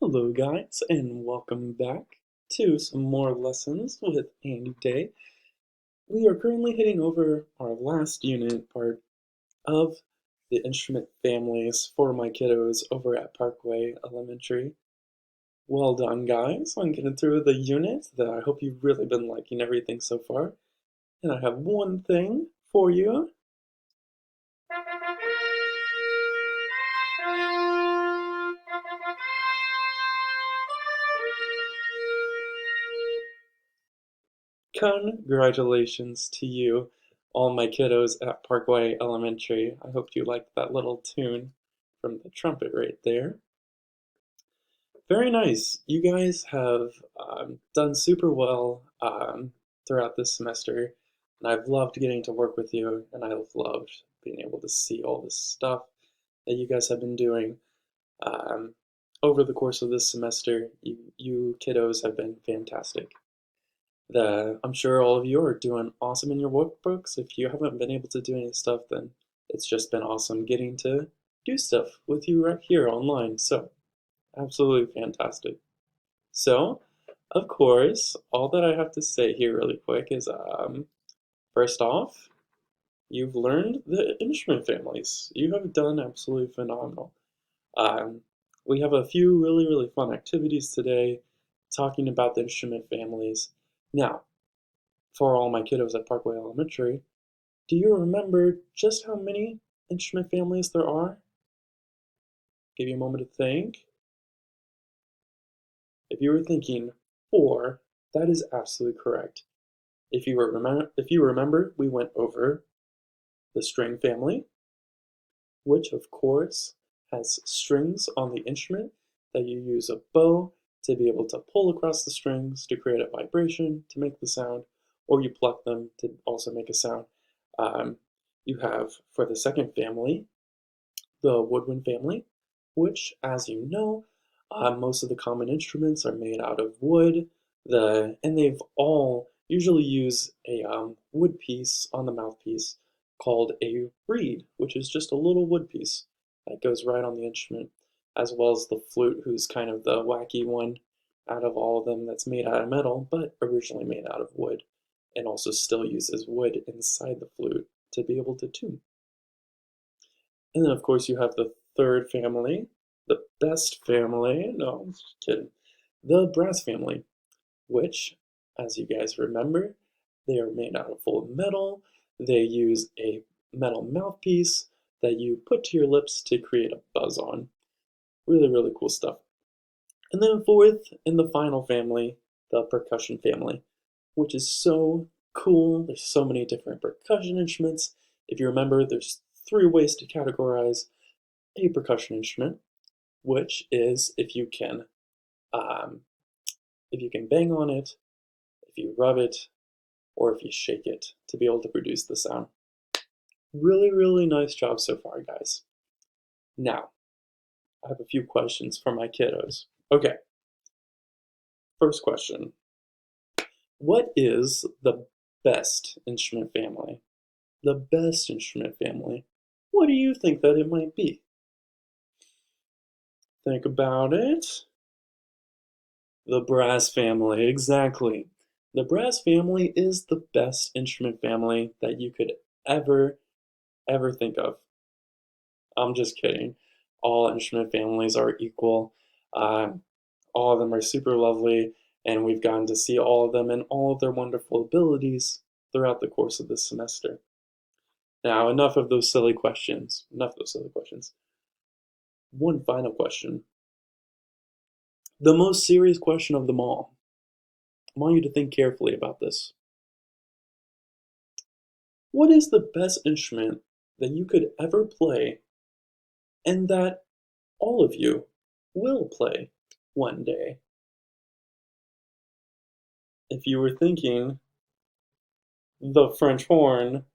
Hello, guys, and welcome back to some more lessons with Andy Day. We are currently hitting over our last unit part of the instrument families for my kiddos over at Parkway Elementary. Well done, guys, on getting through the unit. I hope you've really been liking everything so far. And I have one thing for you. Congratulations to you, all my kiddos at Parkway Elementary. I hope you liked that little tune from the trumpet right there. Very nice. You guys have done super well throughout this semester, and I've loved getting to work with you, and I've loved being able to see all this stuff that you guys have been doing um, over the course of this semester. You kiddos have been fantastic. I'm sure all of you are doing awesome in your workbooks. If you haven't been able to do any stuff, then it's just been awesome getting to do stuff with you right here online. So, absolutely fantastic. So, of course, all that I have to say here really quick is first off, you've learned the instrument families. You have done absolutely phenomenal. Um, we have a few really fun activities today talking about the instrument families. Now, for all my kiddos at Parkway Elementary, do you remember just how many instrument families there are? Give you a moment to think. If you were thinking 4, that is absolutely correct. If you remember, we went over the string family, which of course has strings on the instrument that you use a bow to be able to pull across the strings to create a vibration to make the sound, or you pluck them to also make a sound. Um, you have, for the second family, the woodwind family, which, as you know, most of the common instruments are made out of wood. And they've all usually use a wood piece on the mouthpiece called a reed, which is just a little wood piece that goes right on the instrument, as well as the flute, who's kind of the wacky one out of all of them that's made out of metal, but originally made out of wood, and also still uses wood inside the flute to be able to tune. And then, of course, you have the third family, the best family. No, I'm just kidding. The brass family, which, as you guys remember, they are made out of full metal. They use a metal mouthpiece that you put to your lips to create a buzz on. Really cool stuff. And then fourth, in the final family, the percussion family, which is so cool. There's so many different percussion instruments. If you remember, there's 3 ways to categorize a percussion instrument, which is um, if you can bang on it, if you rub it, or if you shake it to be able to produce the sound. Really nice job so far, guys. Now, I have a few questions for my kiddos. Okay, first question. What is the best instrument family? The best instrument family. What do you think that it might be? Think about it. The brass family, exactly. The brass family is the best instrument family that you could ever, ever think of. I'm just kidding. All instrument families are equal. Uh, all of them are super lovely, and we've gotten to see all of them and all of their wonderful abilities throughout the course of this semester. Now, enough of those silly questions. Enough of those silly questions. One final question. The most serious question of them all. I want you to think carefully about this. What is the best instrument that you could ever play and that all of you will play one day? If you were thinking the French horn,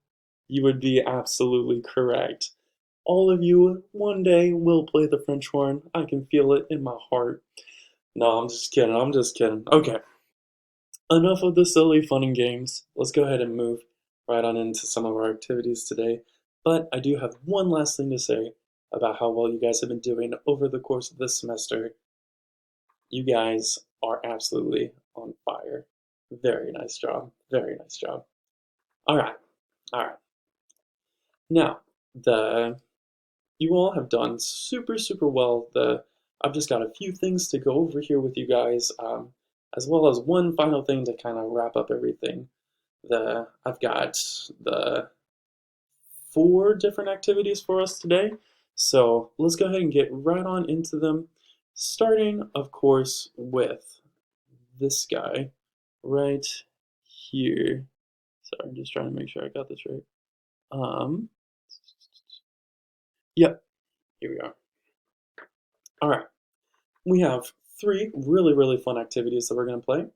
you would be absolutely correct. All of you one day will play the French horn. I can feel it in my heart. No, I'm just kidding. I'm just kidding. Okay, enough of the silly fun and games. Let's go ahead and move right on into some of our activities today. But I do have one last thing to say about how well you guys have been doing over the course of this semester. You guys are absolutely on fire. Very nice job. Very nice job. All right. All right. Now, the you all have done super, super well. I've just got a few things to go over here with you guys, as well as one final thing to kind of wrap up everything. I've got the 4 different activities for us today, so let's go ahead and get right on into them. Starting, of course, with this guy right here. Sorry, I'm just trying to make sure I got this right. Yep, here we are. All right, we have 3 really, really fun activities that we're going to play.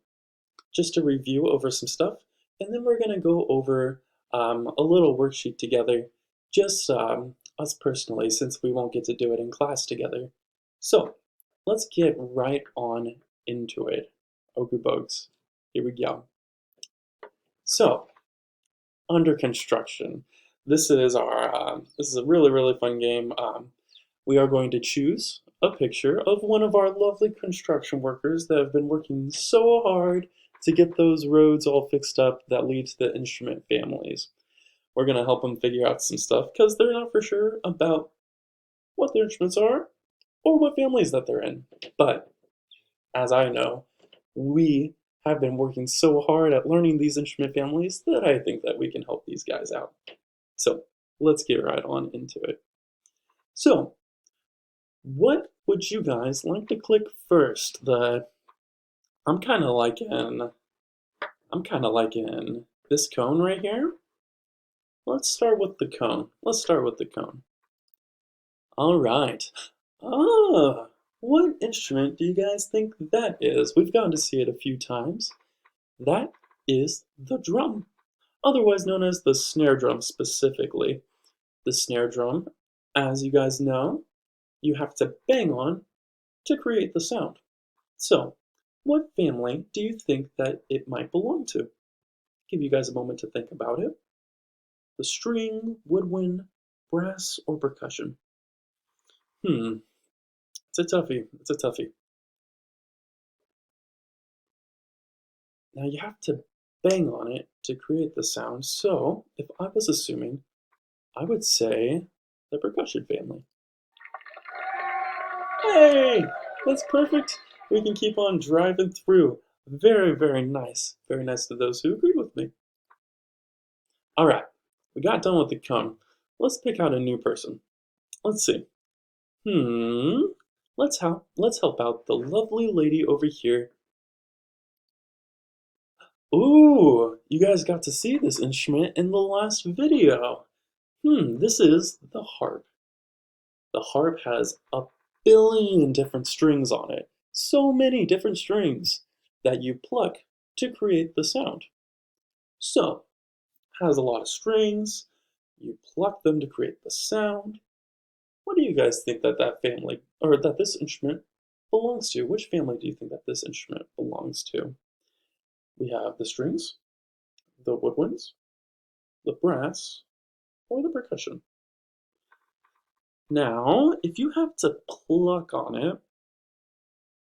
Just to review over some stuff, and then we're going to go over a little worksheet together, just us personally, since we won't get to do it in class together. So let's get right on into it. Ogu bugs, here we go. So under construction, this is a really, really fun game. We are going to choose a picture of one of our lovely construction workers that have been working so hard to get those roads all fixed up that lead to the instrument families. We're going to help them figure out some stuff because they're not for sure about what their instruments are or what families that they're in. But as I know, we have been working so hard at learning these instrument families that I think that we can help these guys out. So let's get right on into it. So what would you guys like to click first? I'm kind of liking this cone right here. Let's start with the cone. All right. Ah, what instrument do you guys think that is? We've gotten to see it a few times. That is the drum, otherwise known as the snare drum specifically. The snare drum, as you guys know, you have to bang on to create the sound. So, what family do you think that it might belong to? Give you guys a moment to think about it. The string, woodwind, brass, or percussion? It's a toughie. Now you have to bang on it to create the sound, so if I was assuming, I would say the percussion family. Hey! That's perfect. We can keep on driving through. Very, very nice. Very nice to those who agreed with me. Alright, we got done with the cone. Let's pick out a new person. Let's see. Let's help out the lovely lady over here. Ooh, you guys got to see this instrument in the last video. This is the harp. The harp has a billion different strings on it. So many different strings that you pluck to create the sound. So, has a lot of strings. You pluck them to create the sound. What do you guys think that family, or that this instrument belongs to? Which family do you think that this instrument belongs to? We have the strings, the woodwinds, the brass, or the percussion. Now, if you have to pluck on it,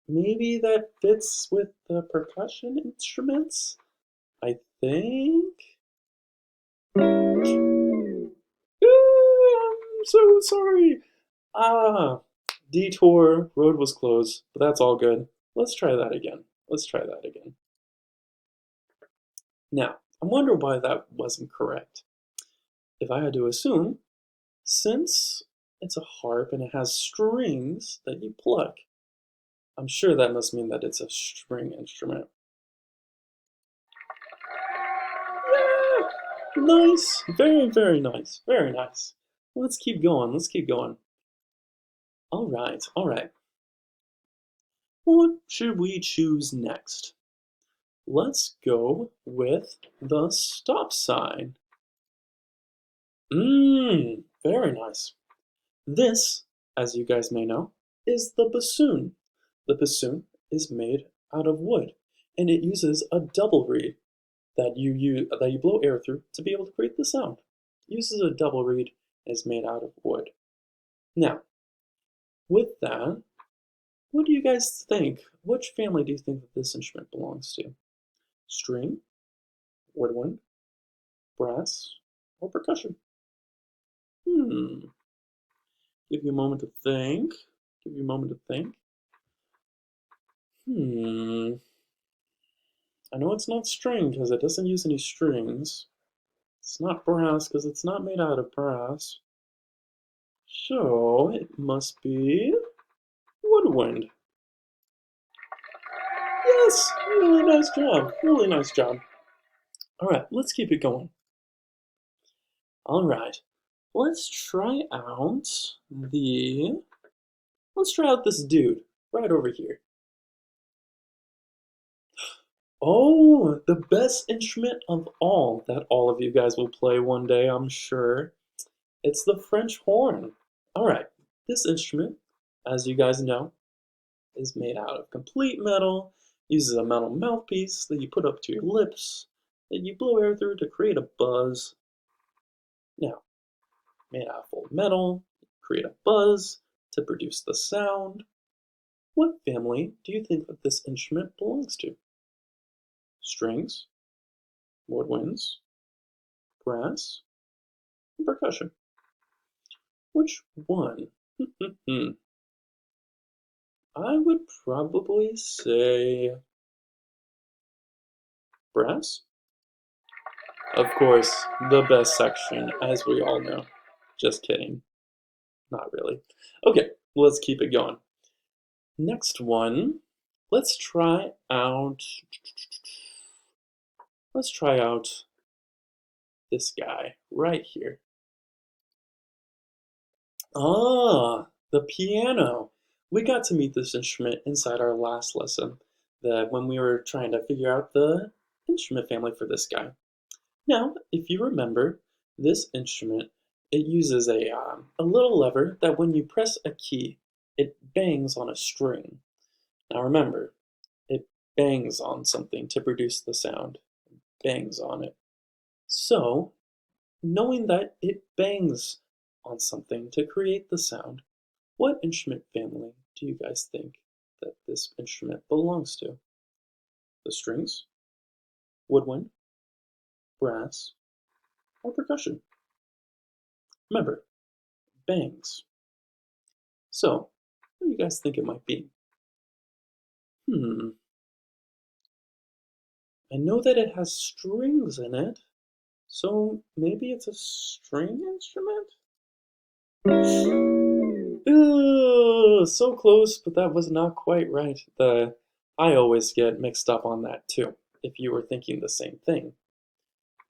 maybe that fits with the percussion instruments, I think. Ooh, I'm so sorry. Detour, road was closed, but that's all good. Let's try that again. Now, I wonder why that wasn't correct. If I had to assume, since it's a harp and it has strings that you pluck, I'm sure that must mean that it's a string instrument. Yeah! Nice! Very, very nice. Very nice. Let's keep going. All right. What should we choose next? Let's go with the stop sign. Very nice. This, as you guys may know, is the bassoon. The bassoon is made out of wood, and it uses a double reed that you blow air through to be able to create the sound. It uses a double reed and is made out of wood. Now, with that, What do you guys think? Which family do you think that this instrument belongs to? String, woodwind, brass, or percussion? Hmm. Give you a moment to think. Give you a moment to think. Hmm. I know it's not string because it doesn't use any strings. It's not brass because it's not made out of brass. So it must be woodwind. Yes, really nice job. Really nice job. All right, let's keep it going. All right, let's try out the. Let's try out this dude right over here. Oh, the best instrument of all that all of you guys will play one day, I'm sure. It's the French horn. All right, this instrument, as you guys know, is made out of complete metal, uses a metal mouthpiece that you put up to your lips, that you blow air through to create a buzz. Now, made out of full metal, create a buzz to produce the sound. What family do you think that this instrument belongs to? Strings, woodwinds, brass, and percussion. Which one? I would probably say brass. Of course, the best section, as we all know. Just kidding. Not really. Okay, let's keep it going. Next one, let's try out. Let's try out this guy right here. Ah, the piano. We got to meet this instrument inside our last lesson, when we were trying to figure out the instrument family for this guy. Now, if you remember, this instrument, it uses a little lever that when you press a key, it bangs on a string. Now remember, it bangs on something to produce the sound. Bangs on it. So, knowing that it bangs on something to create the sound, what instrument family do you guys think that this instrument belongs to? The strings, woodwind, brass, or percussion? Remember, bangs. So, what do you guys think it might be? I know that it has strings in it, so maybe it's a string instrument? So close, but that was not quite right. I always get mixed up on that too, if you were thinking the same thing.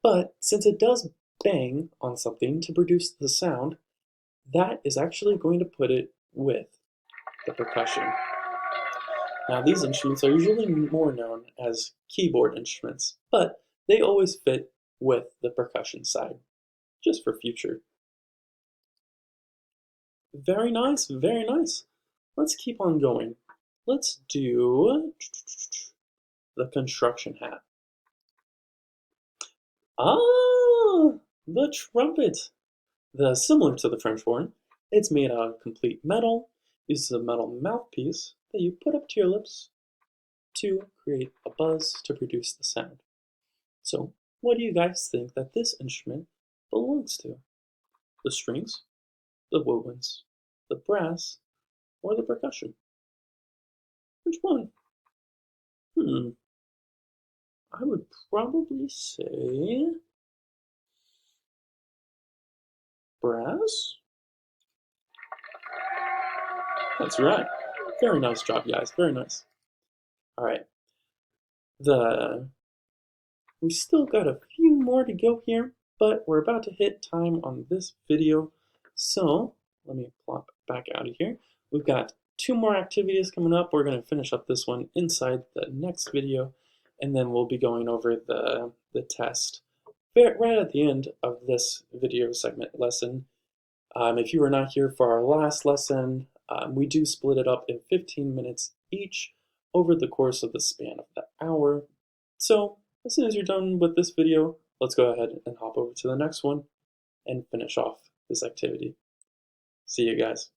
But since it does bang on something to produce the sound, that is actually going to put it with the percussion. Now, these instruments are usually more known as keyboard instruments, but they always fit with the percussion side, just for future. Very nice, very nice. Let's keep on going. Let's do the construction hat. Ah, the trumpet. Similar to the French horn, it's made out of complete metal, uses a metal mouthpiece that you put up to your lips to create a buzz to produce the sound. So, what do you guys think that this instrument belongs to? The strings, the woodwinds, the brass, or the percussion? Which one? I would probably say brass. That's right. Very nice job, guys. Very nice. All right. The We still got a few more to go here, but we're about to hit time on this video. So let me plop back out of here. We've got 2 more activities coming up. We're going to finish up this one inside the next video, and then we'll be going over the test right at the end of this video segment lesson. If you were not here for our last lesson, we do split it up in 15 minutes each over the course of the span of the hour. So as soon as you're done with this video, let's go ahead and hop over to the next one and finish off this activity. See you guys.